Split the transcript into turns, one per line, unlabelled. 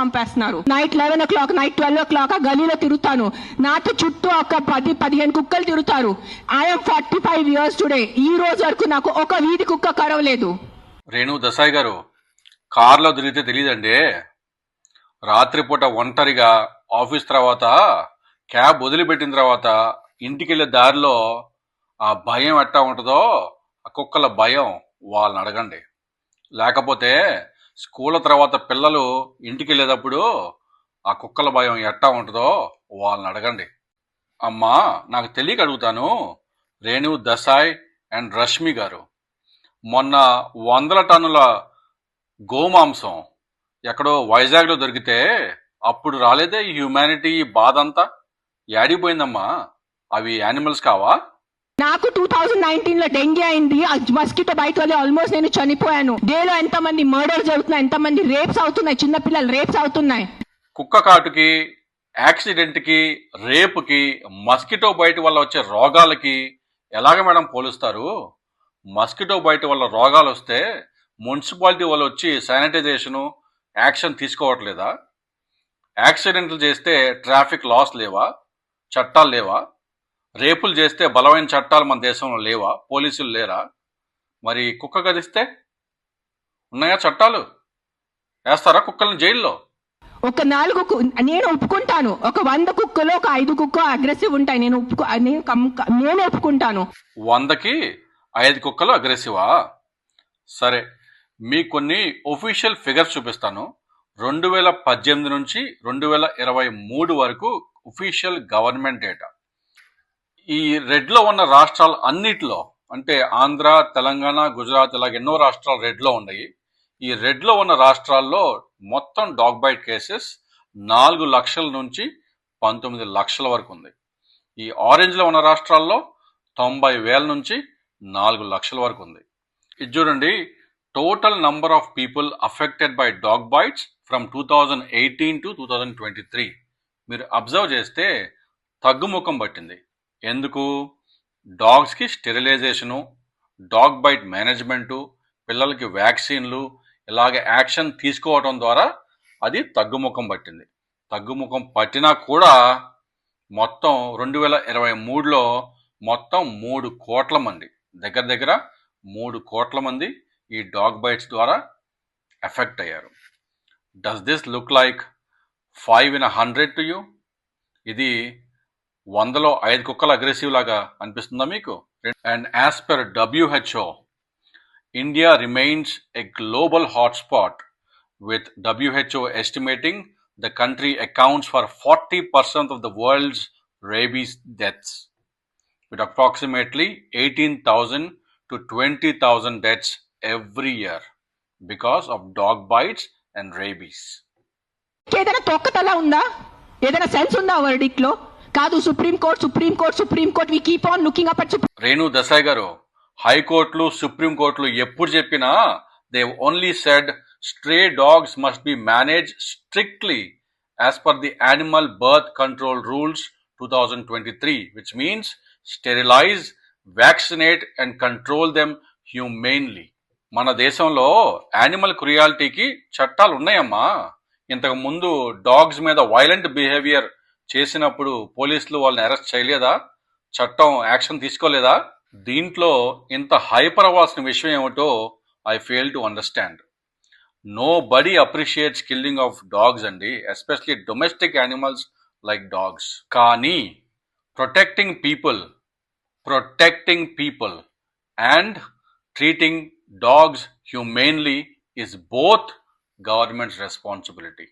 చంపేస్తున్నారు. Night 11 night 12 ఆ గలీలో తిరుగుతాను, నాతో చుట్టూ ఒక 10-15 కుక్కలు తిరుగుతారు. I'm 45 years today. ఈ రోజు వరకు నాకు ఒక వీధి కుక్క కరవలేదు.
రేణు దసాయి గారు, కార్లో తిరిగితే తెలియదండి. రాత్రిపూట ఒంటరిగా ఆఫీస్ తర్వాత క్యాబ్ వదిలిపెట్టిన తర్వాత ఇంటికి వెళ్ళే దారిలో ఆ భయం ఎట్టా ఉంటుందో, ఆ కుక్కల భయం వాళ్ళని అడగండి. లేకపోతే స్కూల్ తర్వాత పిల్లలు ఇంటికి వెళ్ళేటప్పుడు ఆ కుక్కల భయం ఎట్టా ఉంటుందో వాళ్ళని అడగండి. అమ్మా, నాకు తెలియక అడుగుతాను, రేణు దసాయ్ అండ్ రష్మి గారు, మొన్న 100 టన్నుల గోమాంసం ఎక్కడో వైజాగ్లో దొరికితే అప్పుడు రాలేదే ఈ హ్యుమానిటీ బాధ అంతా? యాడిపోయిందమ్మా? అవి యానిమల్స్ కావా?
నాకు 2019లో డెంగీ అయింది. ఆ మస్కిటో బైట్ వల్ల ఆల్మోస్ట్ నేను చనిపోయాను. డేలో ఎంతమంది మర్డర్ జరుగుతున్నాయి, ఎంతమంది రేప్స్ అవుతున్నాయి, చిన్నపిల్లలు రేప్స్ అవుతున్నాయి.
కుక్క కాటుకి, యాక్సిడెంట్కి, రేపుకి, మస్కిటో బైట్ వల్ల వచ్చే రోగాలకి ఎలాగ మేడం పోలుస్తారు? మస్కిటో బైట్ వల్ల రోగాలు వస్తే మున్సిపాలిటీ వాళ్ళు వచ్చి శానిటైజేషను యాక్షన్ తీసుకోవట్లేదా? యాక్సిడెంట్లు చేస్తే ట్రాఫిక్ లాస్ లేవా? చట్టాలు లేవా? రేపులు చేస్తే బలమైన చట్టాలు మన దేశంలో లేవా? పోలీసులు లేరా? మరి కుక్క కదిస్తే ఉన్నాయా చట్టాలు? వేస్తారా కుక్కల్ని జైల్లో?
ఒక 4 నేను ఒప్పుకుంటాను. ఒక 100 కుక్కలో ఒక 5 కుక్క అగ్రెసివ్ ఉంటాయి. నేను ఒప్పుకుంటాను.
100కి 5 కుక్కలు అగ్రెసివా? సరే, మీకు కొన్ని ఒఫీషియల్ ఫిగర్స్ చూపిస్తాను. 2018 నుంచి 2023 వరకు ఒఫీషియల్ గవర్నమెంట్ డేటా. ఈ రెడ్లో ఉన్న రాష్ట్రాలు అన్నిటిలో, అంటే ఆంధ్ర, తెలంగాణ, గుజరాత్, ఇలాగ ఎన్నో రాష్ట్రాలు రెడ్లో ఉన్నాయి. ఈ రెడ్లో ఉన్న రాష్ట్రాల్లో మొత్తం డాగ్ బైట్ కేసెస్ 4 లక్షల నుంచి 19 లక్షల వరకు ఉంది. ఈ ఆరెంజ్లో ఉన్న రాష్ట్రాల్లో 90,000 నుంచి 4 లక్షల వరకు ఉంది. ఇది చూడండి, total number of people affected by dog bites from 2018 to 2023. మీరు అబ్జర్వ్ చేస్తే తగ్గుముఖం పట్టింది. ఎందుకు? డాగ్స్కి స్టెరిలైజేషను, డాగ్ బైట్ మేనేజ్మెంటు, పిల్లలకి వ్యాక్సిన్లు, ఇలాగే యాక్షన్ తీసుకోవడం ద్వారా అది తగ్గుముఖం పట్టింది. తగ్గుముఖం పట్టినా కూడా మొత్తం 2023లో మొత్తం 3 కోట్ల మంది, దగ్గర దగ్గర 3 కోట్ల మంది ఈ డాగ్ బైట్స్ ద్వారా ఎఫెక్ట్ అయ్యారు. Does this look like 5 in 100 to you? ఇది 100లో 5 కుక్కలు అగ్రెసివ్ లాగా అనిపిస్తుందా మీకు? And as per WHO, India remains a global hotspot, with WHO estimating the country accounts for 40% of the world's rabies deaths, with approximately 18,000 to 20,000 deaths every year because of dog bites and rabies.
ఏదైనా తొక్కతలా ఉందా? ఏదైనా sense ఉందా verdict లో? కాదు, supreme court we keep on looking up at.
Renu Desai గారు, హైకోర్టులు, supreme కోర్టులు ఎప్పుడు చెప్పినా they only said stray dogs must be managed strictly as per the animal birth control rules 2023, which means sterilize, vaccinate and control them humanely. మన దేశంలో animal క్రుయాలిటీకి చట్టాలు ఉన్నాయమ్మా. ఇంతకు ముందు డాగ్స్ మీద వైలెంట్ బిహేవియర్ చేసినప్పుడు పోలీసులు వాళ్ళని అరెస్ట్ చేయలేదా? చట్టం యాక్షన్ తీసుకోలేదా? దీంట్లో ఇంత హైపర్ అవ్వాల్సిన విషయం ఏమిటో I fail to understand. Nobody appreciates killing of dogs అండి, especially domestic animals like dogs. కానీ protecting people and treating dogs humanely is both government's responsibility.